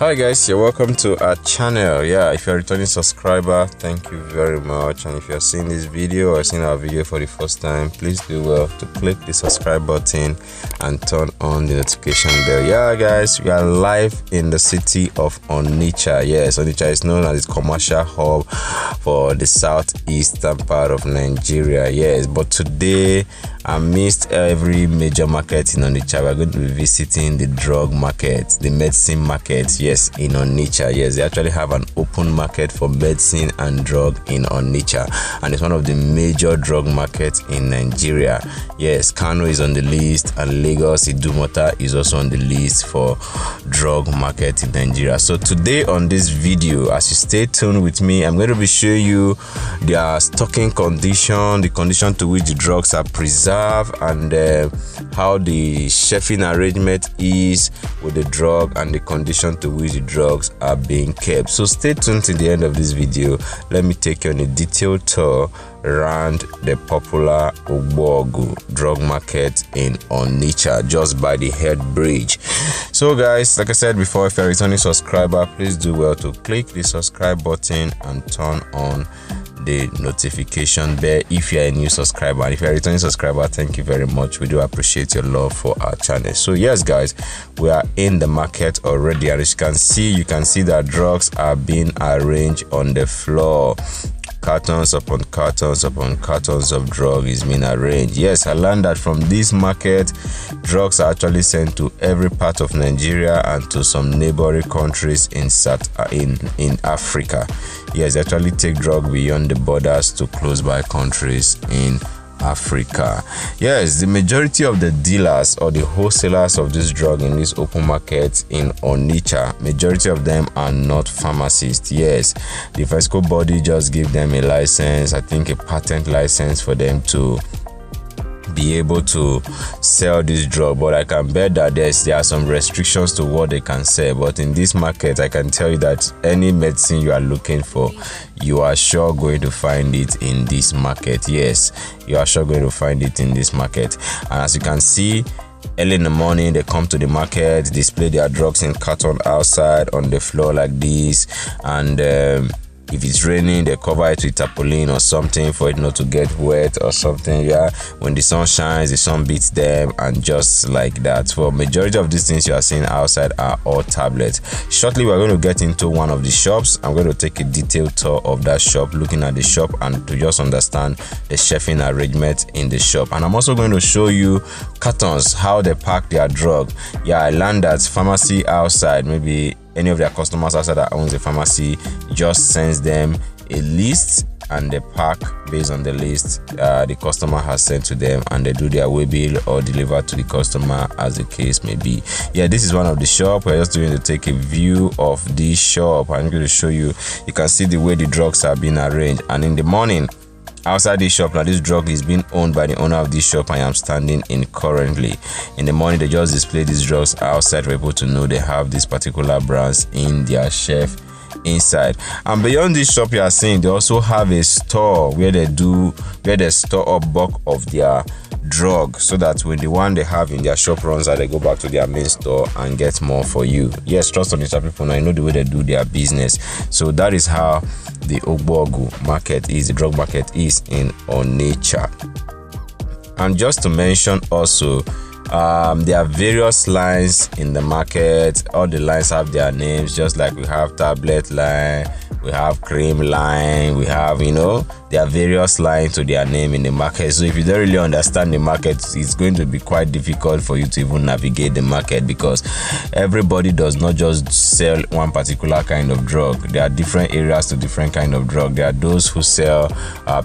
Hi guys, you're welcome to our channel. If you're a returning subscriber, thank you very much. And if you're seeing this video or seeing our video for the first time, please do well to click the subscribe button and turn on the notification bell. Guys, we are live in the city of Onitsha. Yes, Onitsha is known as the commercial hub for the southeastern part of Nigeria. Yes, but today, amidst every major market in Onitsha, we're going to be visiting the drug market, the medicine market. Yes, in Onitsha. Yes, they actually have an open market for medicine and drug in Onitsha, and it's one of the major drug markets in Nigeria. Yes, Kanu is on the list, and Lagos Idumota is also on the list for drug market in Nigeria. So today on this video, as you stay tuned with me, I'm going to be showing you their stocking condition, the condition to which the drugs are preserved, and how the shelving arrangement is with the drug and the condition to which the drugs are being kept. So stay tuned to the end of this video. Let me take you on a detailed tour around the popular Ogbogu drug market in Onitsha, just by the head bridge. So guys, like I said before, if you're a returning subscriber, please do well to click the subscribe button and turn on the notification bell if you're a new subscriber. And if you're a returning subscriber, thank you very much. We do appreciate your love for our channel. So yes guys, we are in the market already, and as you can see that drugs are being arranged on the floor. Cartons upon cartons upon cartons of drug is being arranged. Yes, I learned that from this market, drugs are actually sent to every part of Nigeria and to some neighboring countries in Africa. Yes, they actually take drug beyond the borders to close by countries in Africa. Yes, the majority of the dealers or the wholesalers of this drug in this open market in Onitsha, majority of them are not pharmacists. Yes, the fiscal body just give them a license, I think a patent license, for them to be able to sell this drug, but I can bet that there are some restrictions to what they can sell. But in this market, I can tell you that any medicine you are looking for, you are sure going to find it in this market. Yes, you are sure going to find it in this market. And as you can see, early in the morning, they come to the market, display their drugs in carton outside on the floor like this, and if it's raining, they cover it with tarpaulin or something for it not to get wet or something. When the sun shines, the sun beats them, and just like that. For majority of these things you are seeing outside are all tablets. Shortly, we're going to get into one of the shops. I'm going to take a detailed tour of that shop, looking at the shop and to just understand the shelving arrangement in the shop. And I'm also going to show you cartons, how they pack their drug. I learned that pharmacy outside, maybe any of their customers outside that owns a pharmacy, just sends them a list and they pack based on the list the customer has sent to them, and they do their way bill or deliver to the customer as the case may be. This is one of the shop. We're just going to take a view of this shop. I'm going to show you. You can see the way the drugs are being arranged. And in the morning, outside this shop, now this drug is being owned by the owner of this shop I am standing in currently. In the morning, they just display these drugs outside for people to know they have these particular brands in their shelf inside. And beyond this shop you are seeing, they also have a store where they store up bulk of their drug, so that when the one they have in their shop runs out, they go back to their main store and get more for you. Yes, trust Onitsha people, now you know the way they do their business. So that is how the Ogbogu market is, the drug market is in Onitsha. And just to mention also, there are various lines in the market. All the lines have their names, just like we have tablet line, we have cream line, we have, there are various lines to their name in the market. So if you don't really understand the market, it's going to be quite difficult for you to even navigate the market, because everybody does not just sell one particular kind of drug. There are different areas to different kind of drug. There are those who sell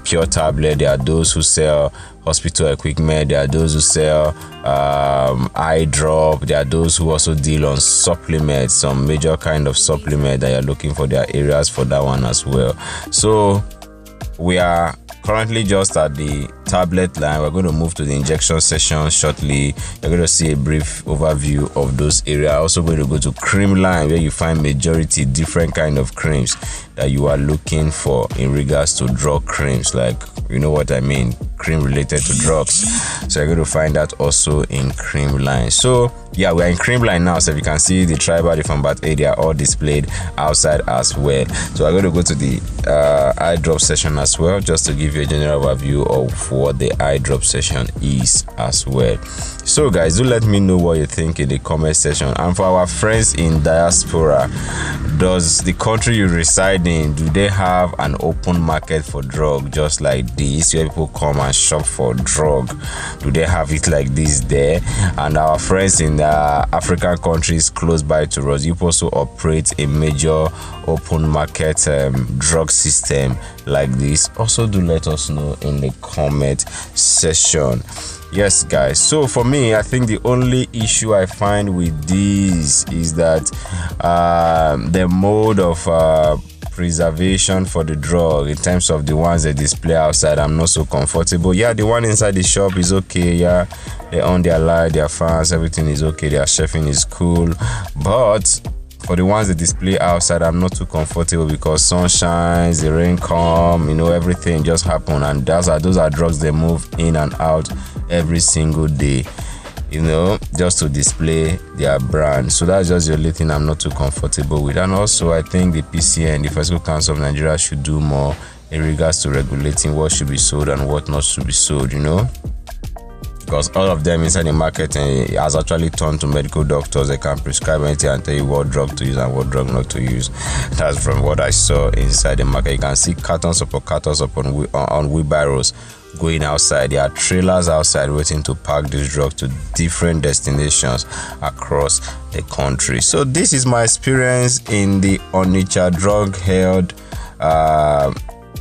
pure tablet, there are those who sell hospital equipment, there are those who sell eye drop, there are those who also deal on supplements, some major kind of supplement that you're looking for. Their areas for that one as well. So we are currently just at the tablet line. We're going to move to the injection session shortly. You're going to see a brief overview of those areas. Also going to go to cream line, where you find majority different kind of creams that you are looking for in regards to drug creams, like, you know what I mean, cream related to drugs. So you're going to find that also in cream line. So yeah, we're in cream line now, so if you can see the tribal, the Fambat area all displayed outside as well. So I'm going to go to the eye drop session as well, just to give you a general overview of what the eye drop session is as well. So guys, do let me know what you think in the comment section. And for our friends in diaspora, does the country you reside in, do they have an open market for drug just like this, where people come and shop for drug? Do they have it like this there? And our friends in the African countries close by to us, you also operate a major open market drug system like this? Also do let us know in the comment section. Yes guys, so for me, I think the only issue I find with this is that the mode of preservation for the drug, in terms of the ones they display outside, I'm not so comfortable. Yeah, the one inside the shop is okay. Yeah, they on their light, their fans, everything is okay, their chefing is cool. But for the ones that display outside, I'm not too comfortable, because sun shines, the rain come, you know, everything just happen, and those are drugs they move in and out every single day, you know, just to display their brand. So that's just the only thing I'm not too comfortable with. And also, I think the PCN, the Pharmaceutical Council of Nigeria, should do more in regards to regulating what should be sold and what not should be sold, you know, because all of them inside the market has actually turned to medical doctors. They can prescribe anything and tell you what drug to use and what drug not to use. That's from what I saw inside the market. You can see cartons upon cartons on wheelbarrows going outside. There are trailers outside waiting to pack this drug to different destinations across the country. So this is my experience in the Onitsha drug held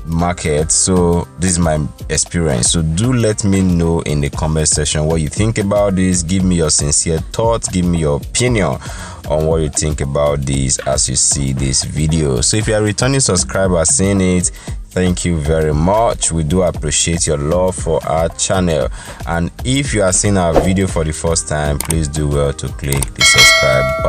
market. So this is my experience. So do let me know in the comment section what you think about this. Give me your sincere thoughts, give me your opinion on what you think about this as you see this video. So if you are a returning subscriber seeing it, thank you very much. We do appreciate your love for our channel. And if you are seeing our video for the first time, please do well to click the subscribe button.